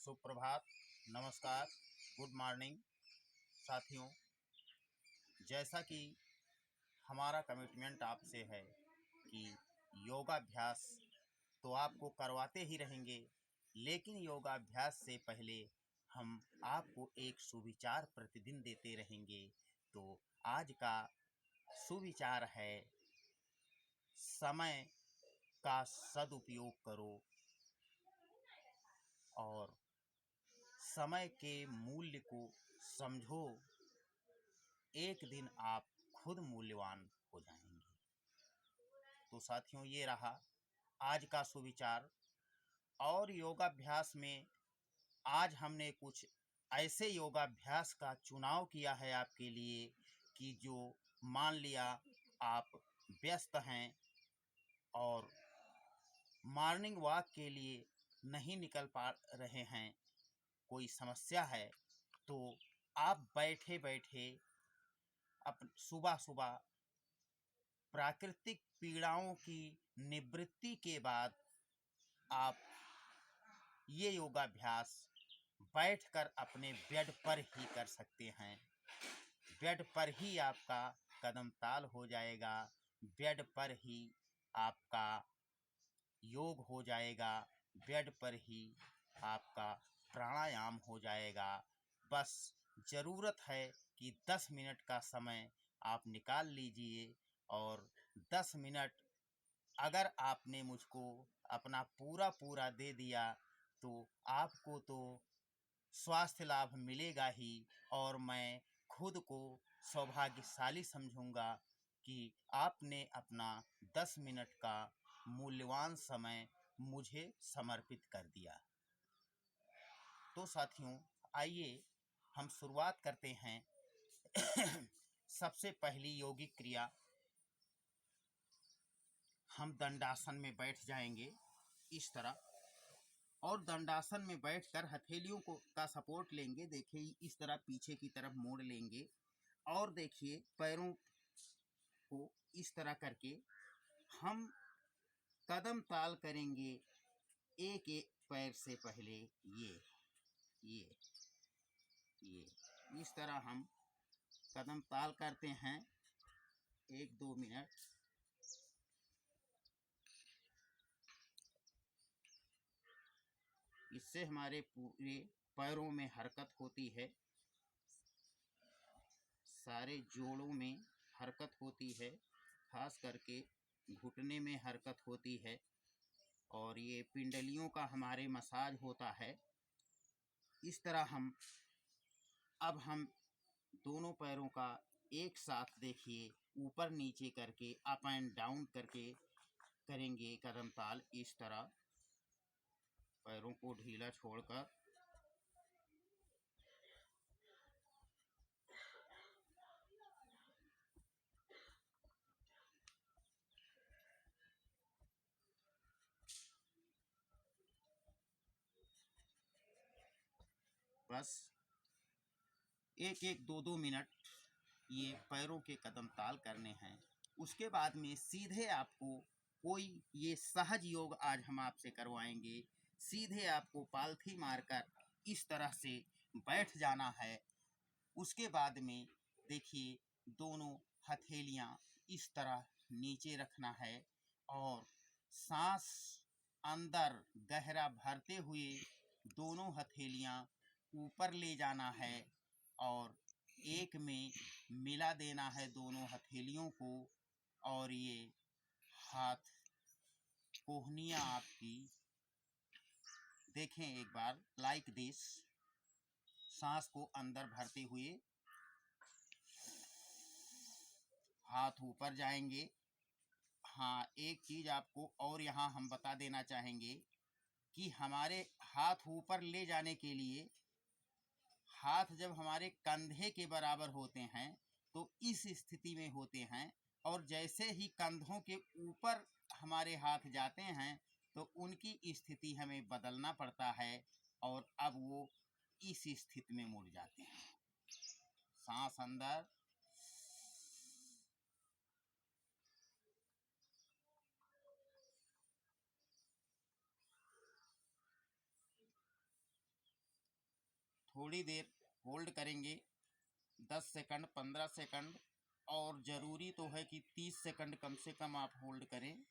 सुप्रभात, नमस्कार, good morning साथियों। जैसा कि हमारा कमिटमेंट आपसे है कि योगाभ्यास तो आपको करवाते ही रहेंगे, लेकिन योगाभ्यास से पहले हम आपको एक सुविचार प्रतिदिन देते रहेंगे। तो आज का सुविचार है, समय का सदुपयोग करो और समय के मूल्य को समझो। एक दिन आप खुद मूल्यवान हो जाएंगे। तो साथियों, ये रहा आज का सुविचार। और योगाभ्यास में आज हमने कुछ ऐसे योगाभ्यास का चुनाव किया है आपके लिए कि जो मान लिया आप व्यस्त हैं और मॉर्निंग वॉक के लिए नहीं निकल पा रहे हैं, कोई समस्या है, तो आप बैठे बैठे सुबह सुबह प्राकृतिक पीड़ाओं की निवृत्ति के बाद आप ये योगाभ्यास बैठकर अपने बेड पर ही कर सकते हैं। बेड पर ही आपका कदम ताल हो जाएगा, बेड पर ही आपका योग हो जाएगा, बेड पर ही आपका प्राणायाम हो जाएगा। बस ज़रूरत है कि 10 मिनट का समय आप निकाल लीजिए और 10 मिनट अगर आपने मुझको अपना पूरा दे दिया तो आपको तो स्वास्थ्य लाभ मिलेगा ही, और मैं खुद को सौभाग्यशाली समझूंगा कि आपने अपना 10 मिनट का मूल्यवान समय मुझे समर्पित कर दिया। तो साथियों, आइए हम शुरुआत करते हैं। सबसे पहली योगिक क्रिया, हम दंडासन में बैठ जाएंगे इस तरह, और दंडासन में बैठकर हथेलियों को का सपोर्ट लेंगे। देखिए, इस तरह पीछे की तरफ मोड़ लेंगे और देखिए पैरों को इस तरह करके हम कदम ताल करेंगे। एक एक पैर से पहले ये ये इस तरह हम कदम ताल करते हैं 1-2 मिनट। इससे हमारे पूरे पैरों में हरकत होती है, सारे जोड़ों में हरकत होती है, खास करके घुटने में हरकत होती है, और ये पिंडलियों का हमारे मसाज होता है। इस तरह अब हम दोनों पैरों का एक साथ देखिए ऊपर नीचे करके अप एंड डाउन करके करेंगे कदम ताल। इस तरह पैरों को ढीला छोड़कर बस 1-1, 2-2 मिनट ये पैरों के कदम ताल करने हैं। उसके बाद में सीधे आपको कोई ये सहज योग आज हम आपसे करवाएंगे। सीधे आपको पालथी मारकर इस तरह से बैठ जाना है। उसके बाद में देखिए दोनों हथेलियां इस तरह नीचे रखना है और सांस अंदर गहरा भरते हुए दोनों हथेलियां ऊपर ले जाना है और एक में मिला देना है दोनों हथेलियों को। और ये हाथ कोहनियाँ आपकी देखें एक बार, लाइक दिस। सांस को अंदर भरते हुए हाथ ऊपर जाएंगे। हाँ, एक चीज़ आपको और यहाँ हम बता देना चाहेंगे कि हमारे हाथ ऊपर ले जाने के लिए हाथ जब हमारे कंधे के बराबर होते हैं तो इस स्थिति में होते हैं, और जैसे ही कंधों के ऊपर हमारे हाथ जाते हैं तो उनकी स्थिति हमें बदलना पड़ता है और अब वो इस स्थिति में मुड़ जाते हैं। सांस अंदर, थोड़ी देर होल्ड करेंगे, 10 सेकंड, 15 सेकंड, और ज़रूरी तो है कि 30 सेकंड कम से कम आप होल्ड करें।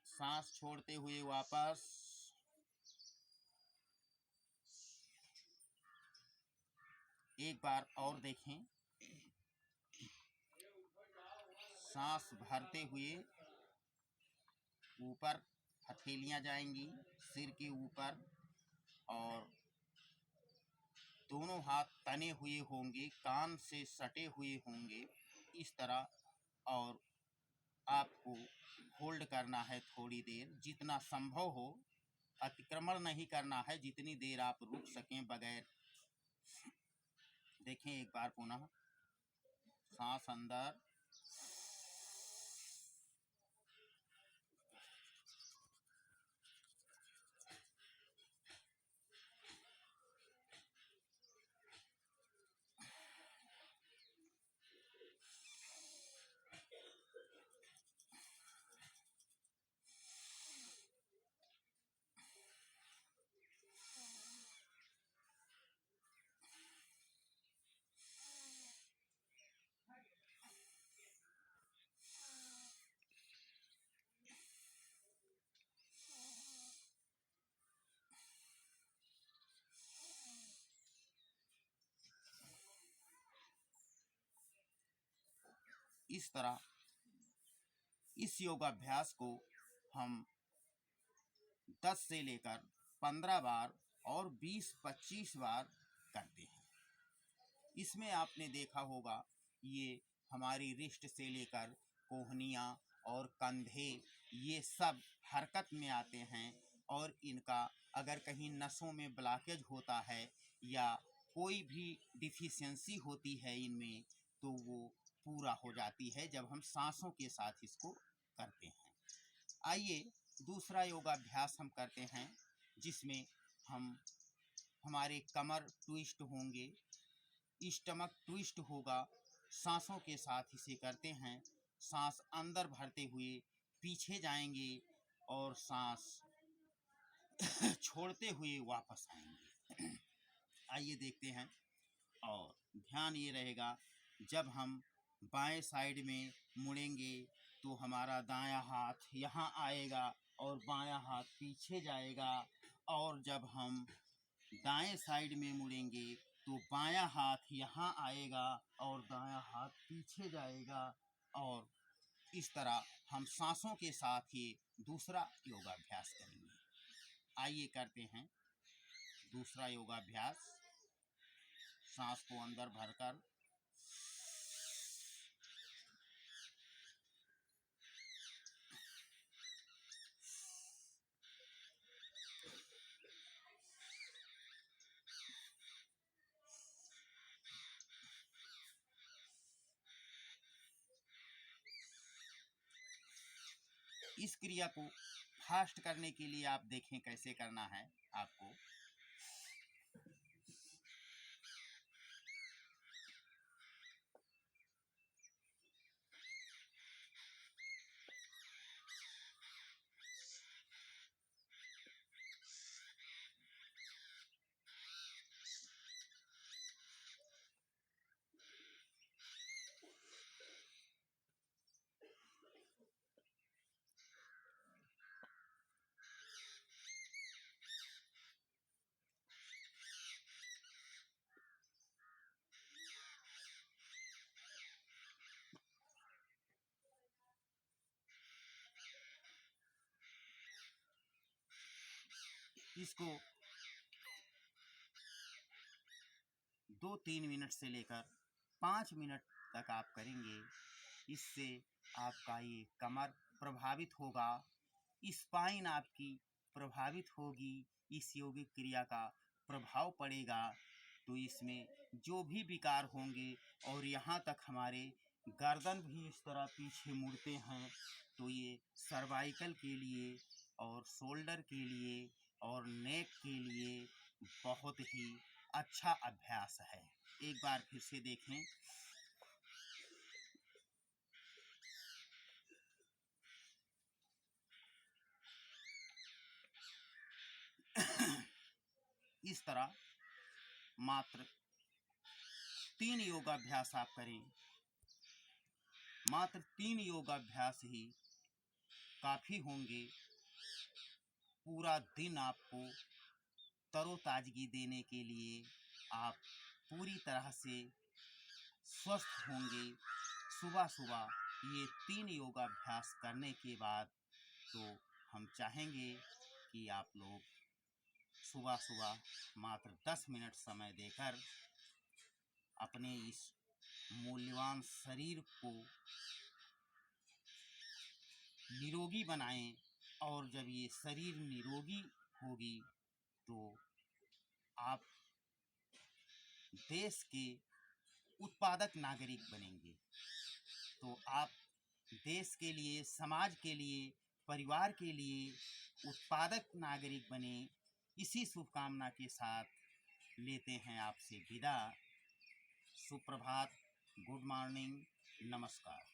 सांस छोड़ते हुए वापस, एक बार और देखें। सांस भरते हुए ऊपर हथेलियां जाएंगी सिर के ऊपर, और दोनों हाथ तने हुए होंगे, कान से सटे हुए होंगे, इस तरह। और आपको होल्ड करना है थोड़ी देर, जितना संभव हो। अतिक्रमण नहीं करना है, जितनी देर आप रुक सकें बगैर। देखें एक बार पुनः, सांस अंदर, इस तरह इस योगाभ्यास को हम 10 से लेकर 15 बार और 20-25 बार करते हैं। इसमें आपने देखा होगा, ये हमारी रिस्ट से लेकर कोहनियाँ और कंधे, ये सब हरकत में आते हैं। और इनका अगर कहीं नसों में ब्लॉकेज होता है या कोई भी डिफिशियंसी होती है इनमें, तो वो पूरा हो जाती है जब हम सांसों के साथ इसको करते हैं। आइए दूसरा योगाभ्यास हम करते हैं, जिसमें हम हमारे कमर ट्विस्ट होंगे, स्टमक ट्विस्ट होगा। सांसों के साथ इसे करते हैं। सांस अंदर भरते हुए पीछे जाएंगे और सांस छोड़ते हुए वापस आएंगे। आइए देखते हैं। और ध्यान ये रहेगा, जब हम बाएं साइड में मुड़ेंगे तो हमारा दायां हाथ यहाँ आएगा और बायां हाथ पीछे जाएगा। और जब हम दाएं साइड में मुड़ेंगे तो बायां हाथ यहाँ आएगा और दायां हाथ पीछे जाएगा। और इस तरह हम सांसों के साथ ही दूसरा योगाभ्यास करेंगे। आइए करते हैं दूसरा योगाभ्यास। सांस को अंदर भरकर इस क्रिया को फास्ट करने के लिए आप देखें कैसे करना है आपको। इसको 2-3 मिनट से लेकर 5 मिनट तक आप करेंगे। इससे आपका ये कमर प्रभावित होगा, स्पाइन आपकी प्रभावित होगी, इस योगिक क्रिया का प्रभाव पड़ेगा। तो इसमें जो भी विकार होंगे, और यहाँ तक हमारे गर्दन भी इस तरह पीछे मुड़ते हैं, तो ये सर्वाइकल के लिए और शोल्डर के लिए और नेक के लिए बहुत ही अच्छा अभ्यास है। एक बार फिर से देखें। इस तरह मात्र 3 योगाभ्यास आप करें। मात्र 3 योगाभ्यास ही काफ़ी होंगे पूरा दिन आपको तरोताजगी देने के लिए। आप पूरी तरह से स्वस्थ होंगे। सुबह सुबह ये 3 योगाभ्यास करने के बाद तो हम चाहेंगे कि आप लोग सुबह सुबह मात्र 10 मिनट समय देकर अपने इस मूल्यवान शरीर को निरोगी बनाएं। और जब ये शरीर निरोगी होगी तो आप देश के उत्पादक नागरिक बनेंगे। तो आप देश के लिए, समाज के लिए, परिवार के लिए उत्पादक नागरिक बने। इसी शुभकामना के साथ लेते हैं आपसे विदा। सुप्रभात, गुड मॉर्निंग, नमस्कार।